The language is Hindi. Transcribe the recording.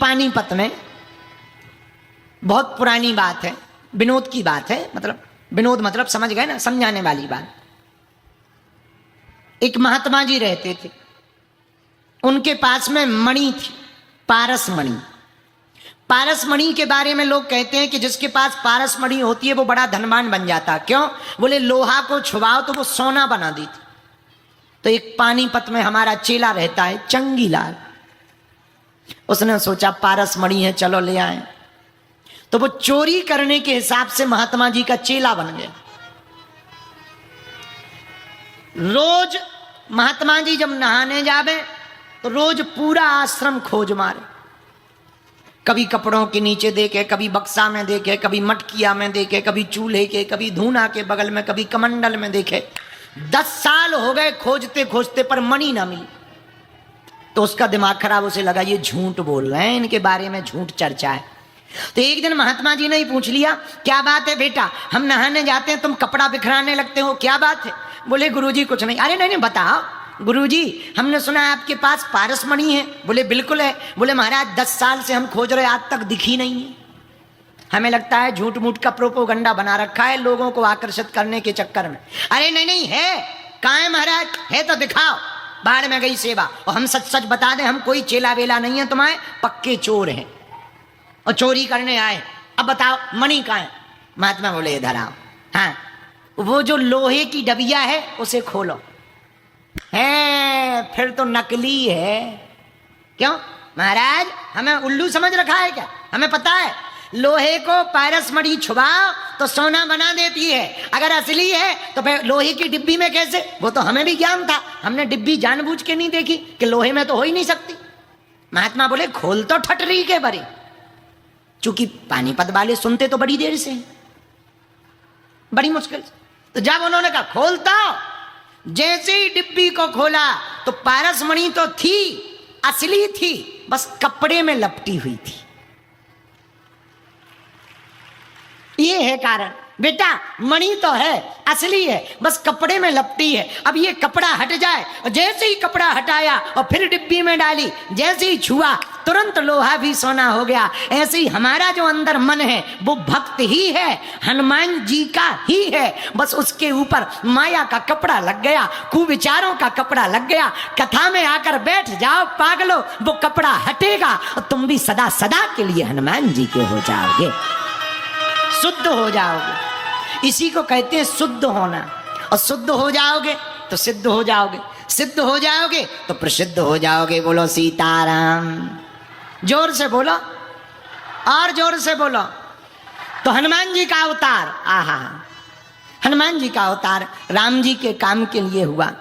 पानीपत में, बहुत पुरानी बात है, विनोद की बात है, मतलब विनोद मतलब समझ गए ना, समझाने वाली बात। एक महात्मा जी रहते थे, उनके पास में मणि थी, पारस मणि। पारस मणि के बारे में लोग कहते हैं कि जिसके पास पारस मणि होती है वो बड़ा धनवान बन जाता। क्यों? बोले लोहा को छुआओ तो वो सोना बना देती। तो एक पानीपत में हमारा चेला रहता है चंगीलाल, उसने सोचा पारस मणि है, चलो ले आए। तो वो चोरी करने के हिसाब से महात्मा जी का चेला बन गया। रोज महात्मा जी जब नहाने जावे तो रोज पूरा आश्रम खोज मारे, कभी कपड़ों के नीचे देखे, कभी बक्सा में देखे, कभी मटकिया में देखे, कभी चूल्हे के, कभी धूना के बगल में, कभी कमंडल में देखे। 10 साल हो गए खोजते खोजते, पर मणि ना मिली। तो उसका दिमाग खराब, उसे लगा ये झूठ बोल रहे हैं, इनके बारे में झूठ चर्चा है। तो एक दिन महात्मा जी ने ही पूछ लिया, क्या बात है बेटा, हम नहाने जाते हैं तुम कपड़ा बिखराने लगते हो, क्या बात है? बोले गुरुजी कुछ नहीं। अरे नहीं बताओ गुरुजी, हमने सुना है आपके पास पारस मणि है। बोले बिल्कुल है। बोले महाराज 10 साल से हम खोज रहे, आज तक दिखी नहीं है। हमें लगता है झूठ मूठ का प्रोपोगंडा बना रखा है लोगों को आकर्षित करने के चक्कर में। अरे नहीं है, कहाँ है महाराज? है तो दिखाओ। बाढ़ में गई सेवा। और हम सच सच बता दें, हम कोई चेला वेला नहीं है तुम्हारे, पक्के चोर हैं और चोरी करने आए। अब बताओ मणि कहाँ है? महात्मा बोले इधर आओ। हाँ, वो जो लोहे की डबिया है उसे खोलो। है फिर तो नकली है। क्यों महाराज, हमें उल्लू समझ रखा है क्या? हमें पता है लोहे को पारस मणि छुपाओ तो सोना बना देती है। अगर असली है तो फिर लोहे की डिब्बी में कैसे? वो तो हमें भी ज्ञान था, हमने डिब्बी जानबूझ के नहीं देखी कि लोहे में तो हो ही नहीं सकती। महात्मा बोले खोल तो ठटरी के बड़ी। चूंकि पानीपत वाले सुनते तो बड़ी देर से, बड़ी मुश्किल से। तो जब उन्होंने कहा खोलता, जैसे ही डिब्बी को खोला तो पारस मणि तो थी, असली थी, बस कपड़े में लपटी हुई थी। ये है कारण बेटा, मणि तो है, असली है, बस कपड़े में लपटी है। अब ये कपड़ा हट जाए, और जैसे ही कपड़ा हटाया और फिर डिब्बी में डाली, जैसे ही छुआ तुरंत लोहा भी सोना हो गया। ऐसे ही हमारा जो अंदर मन है वो भक्त ही है, हनुमान जी का ही है, बस उसके ऊपर माया का कपड़ा लग गया, कुविचारों का कपड़ा लग गया। कथा में आकर बैठ जाओ पागलो, वो कपड़ा हटेगा और तुम भी सदा सदा के लिए हनुमान जी के हो जाओगे, शुद्ध हो जाओगे। इसी को कहते हैं शुद्ध होना। और शुद्ध हो जाओगे तो सिद्ध हो जाओगे, सिद्ध हो जाओगे तो प्रसिद्ध हो जाओगे। बोलो सीताराम। जोर से बोलो, और जोर से बोलो। तो हनुमान जी का अवतार, आहा, हनुमान जी का अवतार राम जी के काम के लिए हुआ।